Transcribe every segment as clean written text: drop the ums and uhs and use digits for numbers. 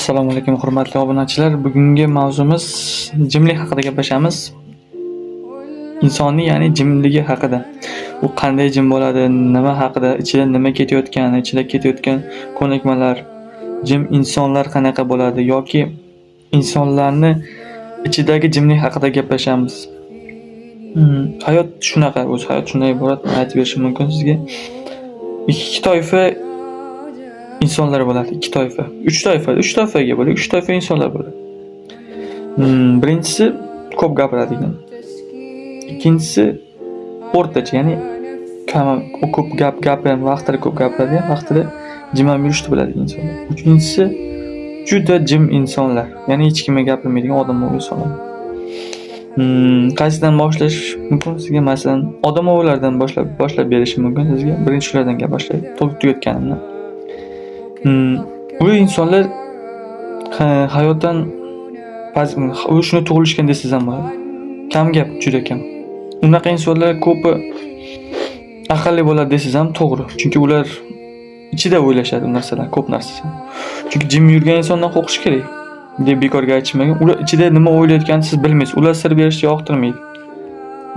Assalomu alaykum hurmatli obunachilar. Bugungi mavzumiz jimlik haqida gaplashamiz. Insonning, ya'ni jimligi haqida. U qanday jim bo'ladi, nima haqida, ichida nima ketayotgani, ichida ketayotgan ko'nikmalar, jim insonlar qanaqa bo'ladi yoki insonlarni ichidagi jimlik haqida gaplashamiz. Hayot shunaqa, o'zi hayot shunday iborat, aytib berishim mumkin sizga. Ikki toifa insonlar bo'ladi, ikki toifa. Uch toifaga bo'lib, uch toifa insonlar bo'ladi. Birinchisi ko'p gapiradigan. Ikkinchisi o'rtacha, ya'ni ko'p gapirgan, vaqtida ko'p gapiradigan, vaqtida jim ham yurishni biladigan insonlar. Uchinchisi juda jim insonlar, ya'ni hech kimga gapirmaydigan odamovi insonlar. Qaysidan boshlash mumkin sizga? Masalan, odamovilardan boshlab berishim mumkin sizga. Birinchi shulardan gap boshlaydi, tugayotganimdan. Bu insonlar hayotdan shuni tug'ilishgan desangiz ham bo'ladi. Kam gap, juda kam. Unaqa insonlar ko'pi aqlli bo'ladi desangiz ham to'g'ri. Chunki ular ichida o'ylashadi narsalar, ko'p narsani. Chunki jim yurgan insondan qo'rqish kerak deb bekorga aytishmagan. Ular ichida nima o'ylayotganini siz bilmaysiz. Ular sir berishni yoqtirmaydi.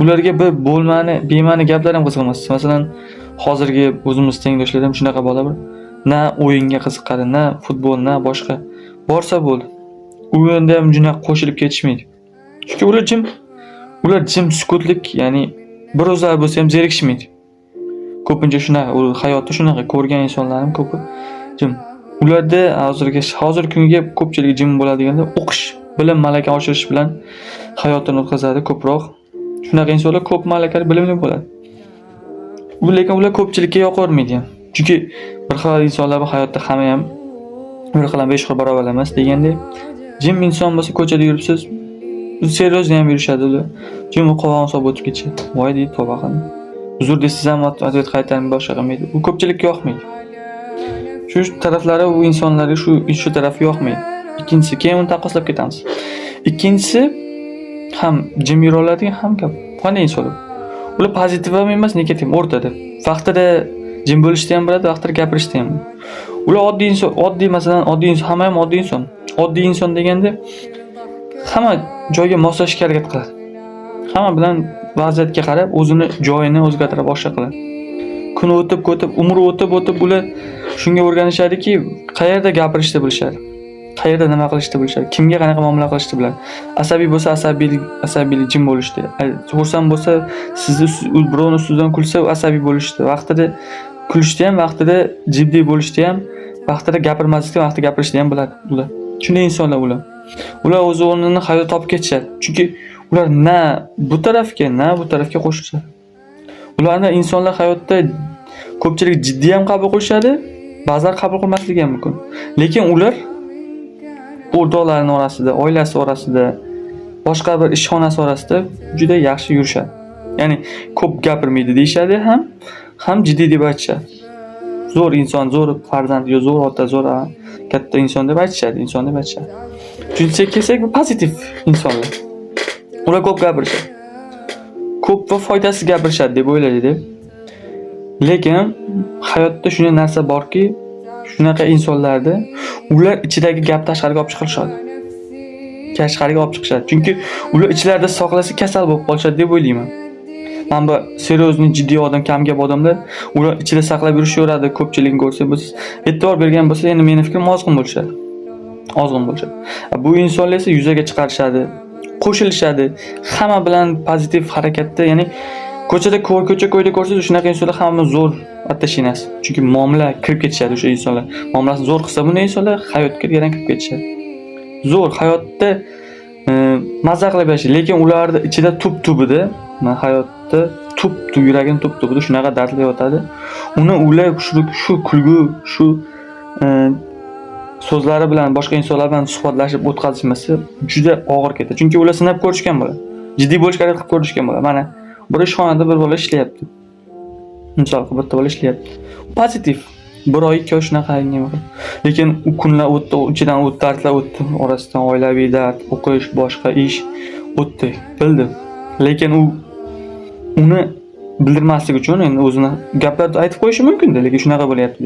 Ularga bir bema'ni gaplar ham qiziqmas. Masalan, hozirgi o'zimiz tengdoshlar ham shunaqa bo'ladi. Na o'yinga qiziqadi, na futbol, na boshqa. Borsa bo'ldi. O'yinda ham juda qo'shilib ketishmaydi. Chunki ular jim sukutlik, ya'ni bir o'zlari bo'lsa ham zerikishmaydi. Ko'pincha shunaqa, hayotda shunaqa ko'rgan insonlar ham ko'pi jim. Ularda hozirgi kunga ko'pchilik jim bo'ladiganda o'qish, bilim malaka oshirish bilan hayotini o'tkazadi ko'proq. Shunaqa insonlar ko'p malakali, bilimli bo'ladi. Lekin ular ko'pchilikka yoqavermaydi ham. Chunki bir xil insonlar bu hayotda hamma ham bir xil ham besh xil barobar emas deganda, jim inson bo'lsa ko'chada yuribsiz, seryozni ham yurishadi ular. Jim qovog'ini solib o'tib ketishadi. Voy deydi, tavba qildim. Uzr desiz ham atvet qaytarib boshqa qilmaydi. Bu ko'pchilikka yoqmaydi. Shu taraflari u insonlarga shu tarafi yoqmaydi. Ikkinchisi, keyin uni taqqoslab ketamiz. Ikkinchisi ham jim yura oladigan, ham qanday insonlar? Ular pozitiv ham emas, negativ, o'rtada. Vaqtida jim bo'lishni ham biladi, vaqtida gapirishni ham. Ular oddiy inson, hamma ham oddiy inson. Oddiy inson deganda hamma joyga moslashishga harakat qiladi. Hamma bilan vaziyatga qarab o'zini joyini o'zgartira boshlaydi. Kun o'tib, umr o'tib ular shunga o'rganishadiki, qayerda gapirishni bilishadi. Qayerda nima qilishni bilishadi, kimga qanaqa muomala qilishni biladi. Asabiy bo'lsa asabiylik jim bo'lishdi. Xursand bo'lsa, sizni birovning ustidan kulsa asabiy bo'lishdi. Vaqtida kulishni ham, vaqtida jiddiy bo'lishni ham, vaqtida gapirmaslikni, vaqtida gapirishni ham biladi ular. Shunday insonlar ular. Ular o'z o'rnini hayotda topib ketishadi. Chunki ular na bu tarafga qo'shiladi. Ularni insonlar hayotda ko'pchilik jiddiy ham qabul qilishadi, ba'zan qabul qilmasligi ham mumkin. Lekin ular o'rtoqlarining orasida, oilasi orasida, boshqa bir ishxonasi orasida juda yaxshi yurishadi. Ya'ni ko'p gapirmaydi deyshadi ham jiddiy deb aytishadi. Zo'r inson, zo'r farzand, zo'r ota, zo'r katta inson deb aytishadi. Uchinchisiga kelsak, bu pozitiv insonlar. Ular ko'p gapirishadi. Ko'p va foydasiz gapirishadi deb o'ylaydi. Lekin hayotda shunday narsa borki, shunaqa insonlarda ular ichidagi gap tashqariga olib chiqishadi. Chunki ular ichlarida saqlasa kasal bo'lib qolishadi deb o'ylayman. Men bu seryozni jiddiy odam, kam gap odamlar ular ichida saqlab yurishaveradi. Ko'pchilikni ko'rsa, biz e'tibor bergan bo'lsa, endi meni fikrim ozg'in bo'lishadi. Bu insonlar esa yuzaga chiqarishadi, qo'shilishadi. Hamma bilan pozitiv harakatda, ya'ni ko'cha-ko'yda ko'rsangiz, shunaqa insonlar hamma zo'r attashiniz. Chunki muomala kirib ketishadi o'sha insonlar. Muomalasini zo'r qilsa, bunday insonlar hayotga yana kirib ketishadi. Zo'r hayotda mazza qilib yashaydi, lekin ularning ichida tub-tubida, hayotda yuragini tub-tubida shunaqa dardlar yotadi. Ular shu kulgu, shu so'zlari bilan boshqa insonlar bilan suhbatlashib o'tkazishmasa juda og'ir ketadi. Chunki ular sinab ko'rishgan bo'ladi. Jiddiy bo'lishga harakat qilib ko'rishgan bo'ladi. Mana bir ishxonada bir bola ishlayapti. Misol qilib bitta bola ishlayapti. Pozitiv. Bir oy, 2 oy shunaqa nima qildi. Lekin u kunlar o'tdi, ichidan dardlar o'tdi, orasidan oilaviy dard, o'qish, boshqa ish o'tdi, bildi. Lekin uni bildirmaslik uchun endi o'zini gaplarni aytib qo'yishi mumkin-da, lekin shunaqa bo'lyapti.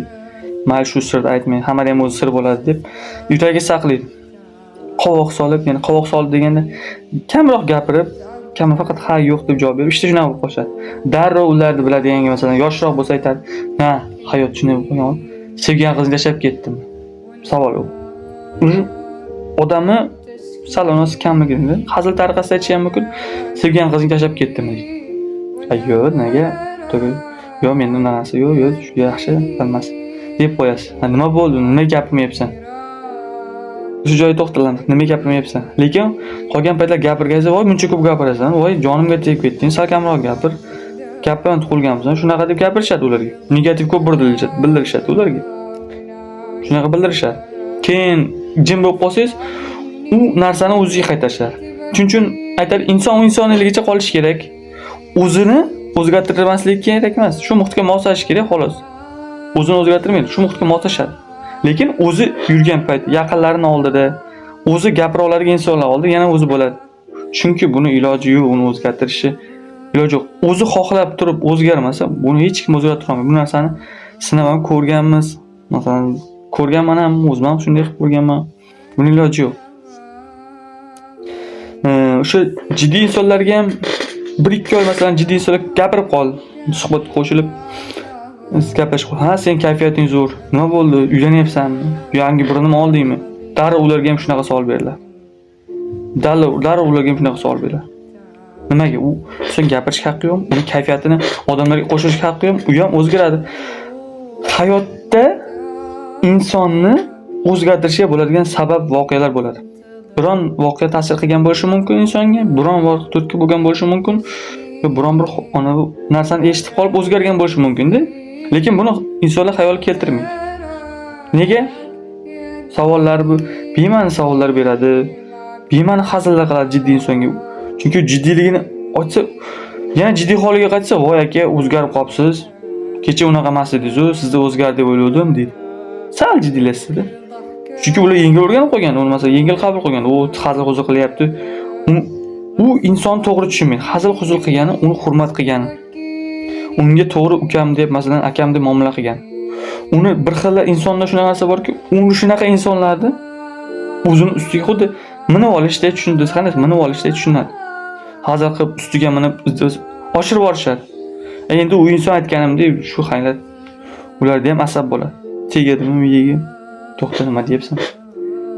mayli shu sirni aytmang, hamma ham o'zi sir bo'ladi deb yuragiga saqlaydi. Qovoq solib, ya'ni qovoq solib deganda kamroq gapirib, faqat ha yo'q deb javob berib, ishda shunaqa bo'lib qoladi. Darrov ularni biladiganga masalan yoshroq bo'lsa aytadi, "Ha, hayot shunday bo'lgan. Sevgan qizni tashlab ketdim." Savol yo'q. Odamni salonosi kamligini hazil tariqasida aytish ham mumkin. Sevgan qizni tashlab ketdim deydi. Yo'q, nega? Yo'q, menda narsa yo'q, shu yaxshi bilmas deb qo'yasiz. Nima bo'ldi? Nima gapirmayapsan? Shu joyda to'xtalamiz. Nima gapirmayapsan? Lekin qolgan paytlar gapirganingizda, "Voy, buncha ko'p gapirasan. Voy, jonimga tegib ketding. Sal kamroq gapir. Gapdan qolganmisan." Shunaqa deb gapirishadi ularga. Negativ ko'p bildirishadi ularga. Shunaqa bildirishadi. Keyin jim bo'lib qolsangiz, u narsani o'ziga qaytarishadi. Shuning uchun aytadi, inson insonligicha qolish kerak. O'zini o'zgartirmaslik kerak emas. Shu muhitga moslashish kerak xolos. O'zini o'zgartirmaydi, shu muhitga moslashadi. Lekin o'zi yurgan payt, yaqinlarining oldida, o'zi gapira oladigan insonlar oldida yana o'zi bo'ladi. Chunki buni iloji yo'q, uni o'zgartirishi iloji yo'q. O'zi xohlab turib o'zgarmasa, buni hech kim o'zgartira olmaydi. Bu narsani sinab ham ko'rganmiz. Masalan, ko'rganman ham, o'zim ham shunday qilib ko'rganman. Buni iloji yo'q. O'sha jiddiy insonlarga ham 1-2 oy masalan jiddiy insonlar gapirib qol, suhbat qo'shilib gaplashib qol. Ha, sen kayfiyating zo'r. Nima bo'ldi? Uylanyapsanmi? Yangi birini oldingmi? Darrov ularga ham shunaqa savol beriladi. Darrov ularga ham shunaqa savol beriladi. Nimaga? U sen gapirish haqqi yo'q, uning kayfiyatini odamlarga qo'shish haqqi yo'q, u ham o'zgaradi. Hayotda insonni o'zgartirishga bo'ladigan sabab voqealar bo'ladi. Biron voqea ta'sir qilgan bo'lishi mumkin insonga, biron voqea turtki bo'lgan bo'lishi mumkin, va biron bir narsani eshitib qolib o'zgargan bo'lishi mumkin-da. Lekin buni insonlar xayol keltirmaydi. Nega? Savollar bu bema'ni savollar beradi. Bema'ni hazillar qiladi jiddiy insonga. Chunki jiddiyligini ochsa, yana jiddiy holiga qaytsa, "Voy aka, o'zgarib qolibsiz. Kecha unaqa emas edingiz-ku, sizda o'zgardi deb o'yladim" deydi. Sal jiddiylashsa-da. Chunki ular yengil o'rganib qolgan, uni masalan yengil qabul qilgan. U hazil-huzul qilyapti. U inson to'g'ri tushunmaydi. Hazil-huzul qilgani, uni hurmat qilgani. Unga to'g'ri ukam deb, masalan, akam deb muomala qilgan. Uni bir xil insonda shunaqa narsa borki, uni shunaqa insonlarni o'zini ustiga xuddi minib olishdek tushunadi, qanday minib olishdek tushunadi. Hazil qilib ustiga minib oshirib borishadi. Endi u inson aytganimdek shu haylat ularda ham asab bo'ladi. Tegadimi miyaga? To'xta, nima deyapsan?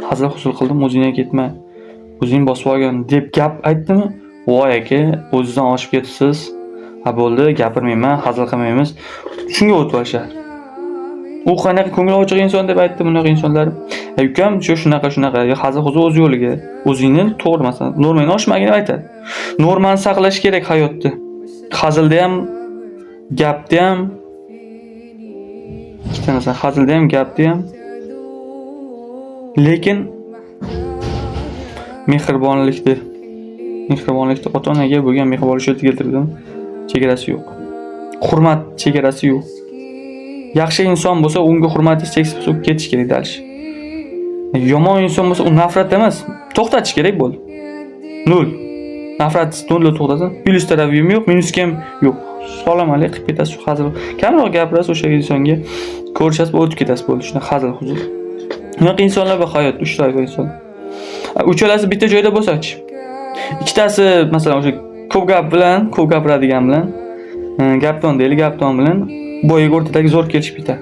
Hazil-huzul qildim, o'zingga ketma. O'zing bosib olgan deb gap aytdimi? Voy aka, o'zingizdan oshib ketibsiz. Ha bo'ldi, gapirmayman, hazil qilmaymiz. Shunga o'tib olishadi. U qanaqa ko'ngil ochiq inson deb aytdi bunaqa insonlar. Ukam shunaqa, hazil-huzul o'z yo'liga, o'zingni to'g'ri masalan, normani oshmagin deb aytadi. Normani saqlash kerak hayotda. Hazilda ham, gapda ham, ikkita narsa, hazilda ham, gapda ham. Lekin mehribonlikda ota-onaga bo'lgan mehribonlikni keltirdim. Chegarasi yo'q. Hurmat chegarasi yo'q. Yaxshi inson bo'lsa, unga hurmatingiz cheksiz bo'lsa, ketish kerak dalish. Yomon inson bo'lsa, u nafrat emas, to'xtatish kerak bo'ldi. 0. Nafrat 0 to'xtasin. Plyus tarafi ham yo'q, minus ham yo'q. Salom alaykum qilib ketasiz, hazil. Kamroq gapirasiz o'sha insonga, ko'rishasiz, o'tib ketasiz bo'ldi. Shuna hazil-huzul. Bunaqa insonlar bor hayotda, 3 toifa inson. Uchalasi bitta joyda bo'lsa-chi. Ikkitasi masalan o'sha ko'p gapiradigan bilan, gapton bilan bo'yiga o'rtadagi zo'r kelishib ketadi.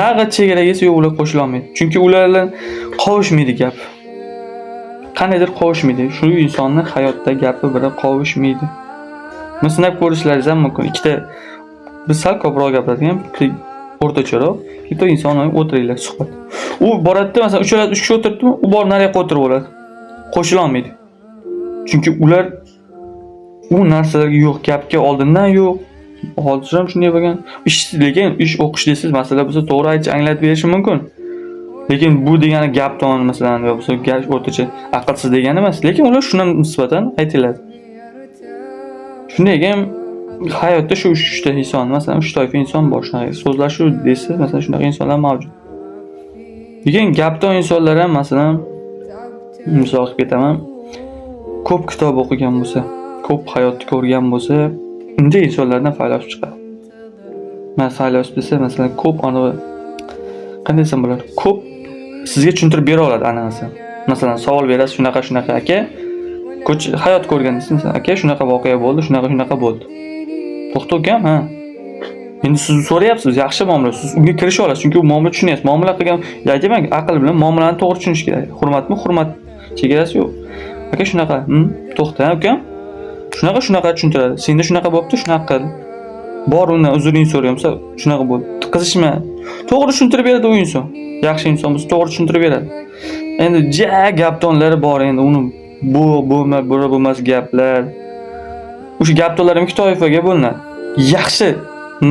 Nag'at chegaraga esa yo'q, ular qo'shila olmaydi. Chunki ular bilan qovushmaydi gap. Qanaydir qovushmaydi. Shu insonning hayotda gapi biri qovushmaydi. Buni sinab ko'rishlaringiz ham mumkin. Ikkita biz sal ko'proq gapiradigan, o'rtacharoq, bitta inson bilan o'tiringlar suhbat. U boradida masalan 3 kishi o'tiribdimi, u bor nariga o'tirib oladi. Qo'shila olmaydi. Chunki ular u narsalarga yo'q, gapga oldindan yo'q. Hozir ham shunday bo'lgan. Lekin ish o'qish deysiz, masala bo'lsa to'g'ri aytib anglatib berishi mumkin. Lekin bu degani gapton masalan yo bo'lsa o'rtacha aqlsiz degani emas. Lekin ular shundan nisbatan aytiladi. Shunday ham hayotda shu 3 ta inson, masalan 3 toifa inson bor. Shunaqa so'zlashuv deysiz, masalan shunaqa insonlar mavjud. Lekin gapton insonlar ham masalan misol qilib ketaman. Ko'p kitob o'qigan bo'lsa, ko'p hayotni ko'rgan bo'lsa, unday insonlardan faylasuf chiqadi. Men faylasuf desa, masalan, ko'p qanday desam bo'ladi? Ko'p sizga tushuntirib bera oladi anaqasi. Masalan, savol berasiz, shunaqa aka, hayot ko'rgan deysiz, aka shunaqa voqea bo'ldi, shunaqa bo'ldi. To'xta ukam, ha. Endi siz so'rayapsiz, yaxshi muomala, siz unga kirisha olasiz, chunki u muomala tushunyapsiz. Muomala qilgan, aytayman, aql bilan muomalani to'g'ri tushunish kerak. Hurmatmi? Hurmat chegarasi yo'q. Aka shunaqa, to'xta, ukam. Shunaqa tushuntiradi. Senda shunaqa bo'pti, shunaqa qil. Bor undan uzrni so'rayapsa, shunaqa bo'ldi. Qizishma. To'g'ri tushuntirib beradi u inson. Yaxshi inson bo'lsa to'g'ri tushuntirib beradi. Endi gap tonlari bor endi uni bo'lmas gaplar. O'sha gap tonlari ikki toifaga bo'linadi. Yaxshi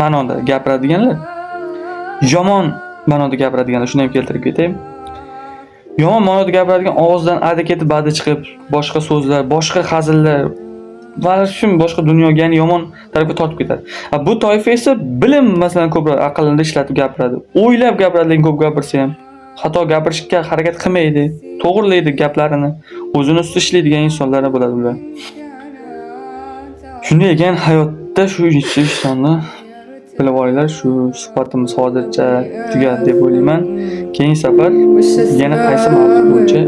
ma'noda gapiradiganlar, yomon ma'noda gapiradiganlar. Shuni ham keltirib ketayim. Yomon ma'noda gapiradigan og'izdan adi ketib badi chiqib, boshqa so'zlar, boshqa hazillar va shum boshqa dunyoga, ya'ni yomon tarafga tortib ketadi. Bu toifa esa bilim, masalan, ko'proq aqlini ishlatib gapiradi. O'ylab gapiradi, lekin ko'p gapirsa ham xato gapirishga harakat qilmaydi, to'g'rilaydi gaplarini, o'zini ustida ishlaydigan insonlar bo'ladi ular. Shunday ekan, hayotda shu insonni bilib olinglar. Shu suhbatimiz hozircha tugadi deb o'ylayman. Keyingi safar yana qaysi mavzu bo'yicha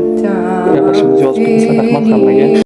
gaplashishimizni yozib qo'yinglar. Rahmat hammaga.